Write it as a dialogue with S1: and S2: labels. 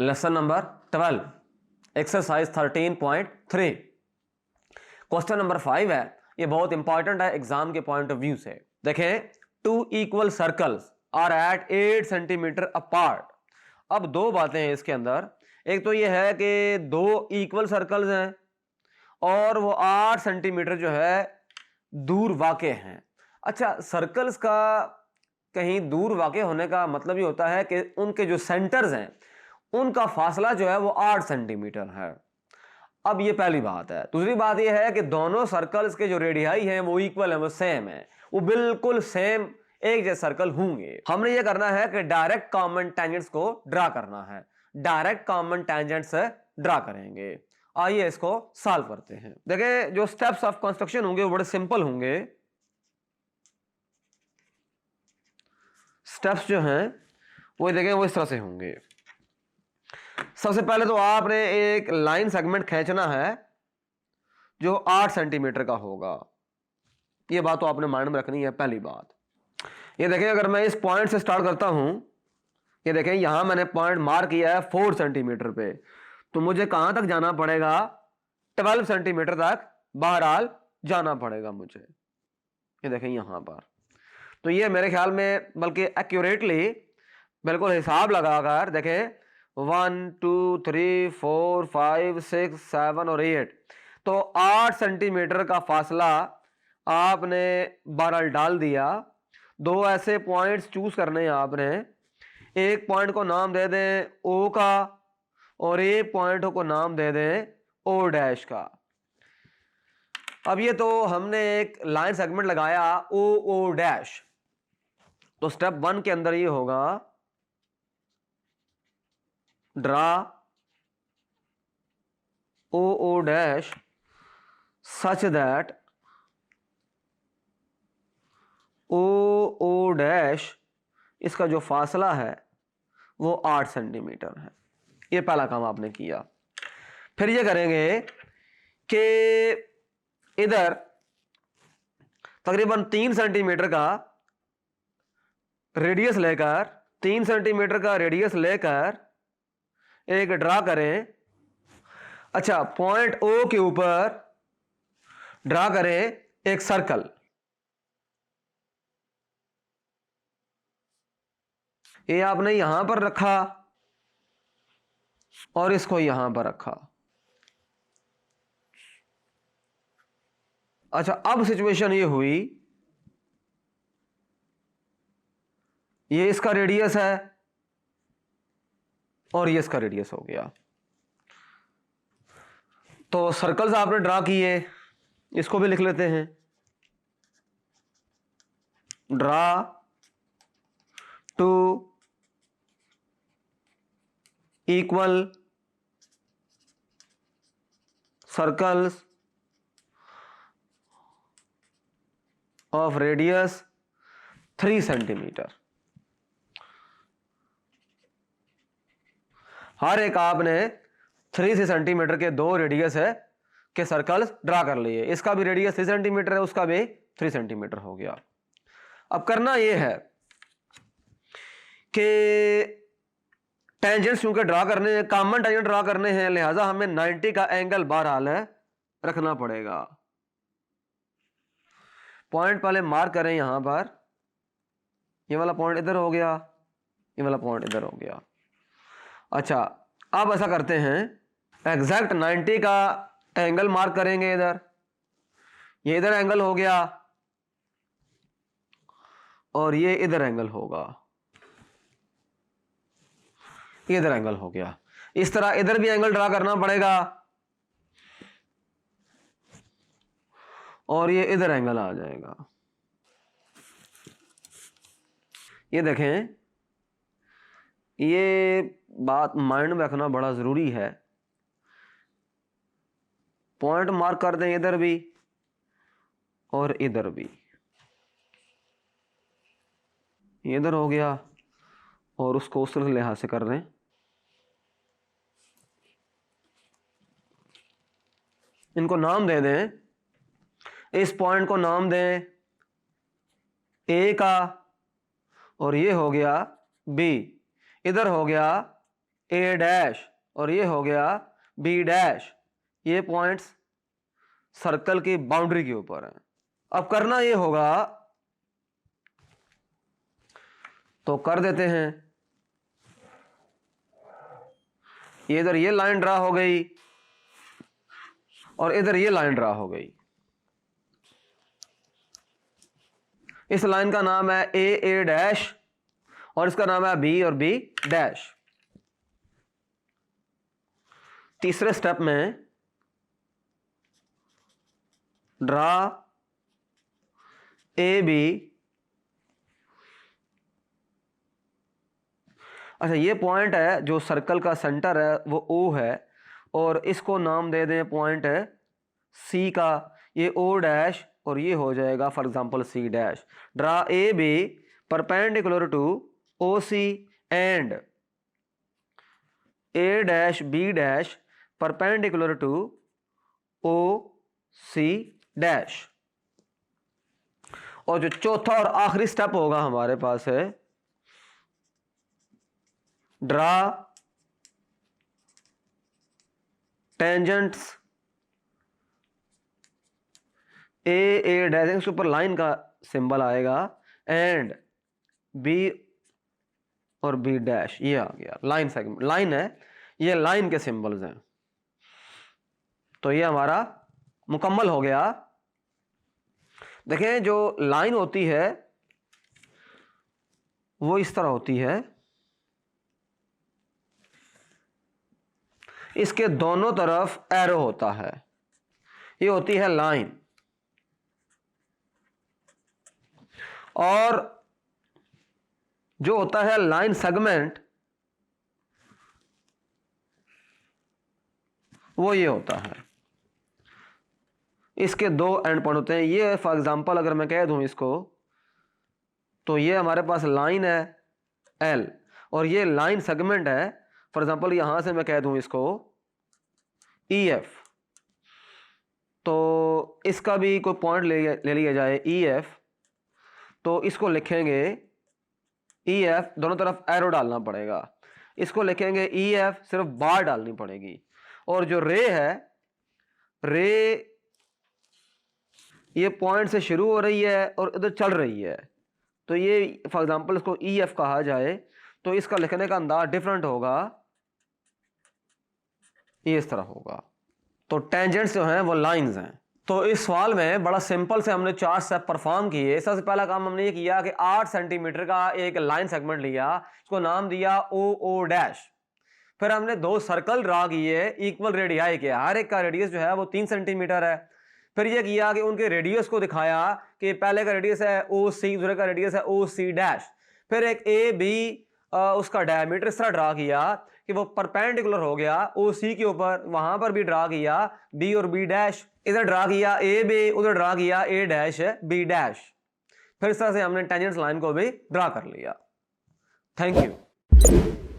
S1: Lesson number 12 exercise 13.3। Question number 5 है, ये बहुत इंपॉर्टेंट है एग्जाम के पॉइंट ऑफ व्यू से। देखें, 2 equal circles are at 8 centimetre apart. अब दो बातें हैं इसके अंदर। एक तो ये है कि दो इक्वल सर्कल्स हैं और वो 8 सेंटीमीटर जो है दूर वाक़े हैं। अच्छा, सर्कल्स का कहीं दूर वाक़े होने का मतलब ये होता है कि उनके जो सेंटर्स हैं उनका फासला जो है वो 8 सेंटीमीटर है। अब ये पहली बात है। दूसरी बात ये है कि दोनों सर्कल्स के जो रेडियाई हैं वो इक्वल है, वो सेम है, वो बिल्कुल सेम एक जैसे सर्कल होंगे। हमने ये करना है कि डायरेक्ट कॉमन टेंजेंट्स को ड्रा करना है। डायरेक्ट कॉमन टेंजेंट्स ड्रा करेंगे। आइए इसको सॉल्व करते हैं। देखिए, जो स्टेप्स ऑफ कंस्ट्रक्शन होंगे वो बड़े सिंपल होंगे। स्टेप्स जो हैं वो देखें वो इस तरह से होंगे। सबसे पहले तो आपने एक लाइन सेगमेंट खींचना है जो 8 सेंटीमीटर का होगा। ये बात तो आपने माइंड में रखनी है। पहली बात ये देखें, अगर मैं इस पॉइंट से स्टार्ट करता हूं, ये देखें यहां मैंने पॉइंट मार्क किया है 4 सेंटीमीटर पे, तो मुझे कहां तक जाना पड़ेगा? 12 सेंटीमीटर तक बहरहाल जाना पड़ेगा मुझे। ये देखें यहां पर, तो ये मेरे ख्याल में बल्कि एक्यूरेटली बिल्कुल हिसाब लगाकर देखें 1 2 3 4 5 6 7 और 8, तो 8 सेंटीमीटर का फासला आपने बहरहाल डाल दिया। दो ऐसे पॉइंट्स चूज करने हैं आपने। एक पॉइंट को नाम दे दें ओ का और एक पॉइंट को नाम दे दें ओ डैश का। अब ये तो हमने एक लाइन सेगमेंट लगाया ओ ओ डैश, तो स्टेप 1 के अंदर ये होगा draw O O dash such that O O dash इसका जो फासला है वो 8 सेंटीमीटर है। ये पहला काम आपने किया। फिर ये करेंगे कि इधर तकरीबन 3 सेंटीमीटर का रेडियस लेकर 3 सेंटीमीटर का रेडियस लेकर एक ड्रा करें। अच्छा, पॉइंट ओ के ऊपर ड्रा करें एक सर्कल। ये आपने यहां पर रखा और इसको यहां पर रखा। अच्छा, अब सिचुएशन ये हुई, ये इसका रेडियस है और ये इसका रेडियस हो गया। तो सर्कल्स आपने ड्रा किए, इसको भी लिख लेते हैं। Draw 2 equal circles of radius 3 centimetre. हर एक आपने 3 सेंटीमीटर के दो रेडियस है के सर्कल्स ड्रा कर लिए। इसका भी रेडियस 3 सेंटीमीटर है, उसका भी 3 सेंटीमीटर हो गया। अब करना यह है कि टेंजेंट्स क्योंकि ड्रा करने हैं, कॉमन टेंजेंट ड्रा करने हैं, लिहाजा हमें 90 का एंगल बहरहाल है रखना पड़ेगा। पॉइंट पहले मार्क करें यहां पर। ये वाला पॉइंट इधर हो गया, ये वाला पॉइंट इधर हो गया। अच्छा, अब ऐसा करते हैं, एग्जैक्ट 90 का एंगल मार्क करेंगे इधर। ये इधर एंगल हो गया और ये इधर एंगल होगा, ये इधर एंगल हो गया। इस तरह इधर भी एंगल ड्रा करना पड़ेगा और ये इधर एंगल आ जाएगा। ये देखें, ये बात माइंड में रखना बड़ा जरूरी है। पॉइंट मार्क कर दें इधर भी और इधर भी। इधर हो गया और उसको उस तरह से लिहाज से कर रहे हैं। इनको नाम दे दें, इस पॉइंट को नाम दें ए का और ये हो गया बी, इधर हो गया ए डैश और ये हो गया बी डैश। ये पॉइंट्स सर्कल की बाउंड्री के ऊपर है। अब करना ये होगा, तो कर देते हैं। इधर ये लाइन ड्रा हो गई और इधर ये लाइन ड्रा हो गई। इस लाइन का नाम है ए डैश और इसका नाम है बी और बी डैश। तीसरे स्टेप में ड्रा ए बी। अच्छा, ये पॉइंट है जो सर्कल का सेंटर है वो ओ है और इसको नाम दे दें पॉइंट है सी का। ये ओ डैश और ये हो जाएगा for example C dash. Draw A B perpendicular to O C and A dash B dash perpendicular to O C dash. और जो चौथा और आखिरी स्टेप होगा हमारे पास है ड्रा टेंजेंट्स ए डैश, इसके ऊपर लाइन का सिंबल आएगा एंड बी और बी डैश। ये आ गया लाइन सेगमेंट, लाइन है, ये लाइन के सिंबल्स हैं। तो ये हमारा मुकम्मल हो गया। देखें जो लाइन होती है वो इस तरह होती है, इसके दोनों तरफ एरो होता है, ये होती है लाइन। और जो होता है लाइन सेगमेंट वो ये होता है, इसके दो एंड पॉइंट होते हैं। ये फॉर एग्जांपल अगर मैं कह दूं इसको, तो ये हमारे पास लाइन है एल और ये लाइन सेगमेंट है। फॉर एग्जांपल यहां से मैं कह दूं इसको ई एफ, तो इसका भी कोई पॉइंट ले लिया जाए ई एफ, तो इसको लिखेंगे ई एफ, दोनों तरफ एरो डालना पड़ेगा। इसको लिखेंगे ई एफ, सिर्फ बार डालनी पड़ेगी। और जो रे है, रे ये पॉइंट से शुरू हो रही है और इधर चल रही है, तो ये फॉर एग्जांपल इसको ई एफ कहा जाए, तो इसका लिखने का अंदाज डिफरेंट होगा, ये इस तरह होगा। तो टेंजेंट्स जो हैं वो लाइंस हैं। तो इस सवाल में बड़ा सिंपल से हमने 4 स्टेप परफॉर्म किए। सबसे पहला काम हमने ये किया कि 8 सेंटीमीटर का एक लाइन सेगमेंट लिया, इसको नाम दिया ओ डैश। फिर हमने 2 सर्कल ड्रा किए इक्वल रेडियाई के, हर एक का रेडियस जो है वो 3 सेंटीमीटर है। फिर ये किया कि उनके रेडियस को दिखाया कि पहले का रेडियस है ओ सी, दूसरे का रेडियस है ओ सी डैश। फिर एक ए बी उसका डायमीटर इस तरह ड्रा किया कि वो परपेंडिकुलर हो गया ओ सी के ऊपर, वहां पर भी ड्रा किया बी और बी डैश, इधर ड्रा किया ए बी, उधर ड्रा किया ए डैश बी डैश। फिर इस तरह से हमने टेंजेंट्स लाइन को भी ड्रा कर लिया। Thank you.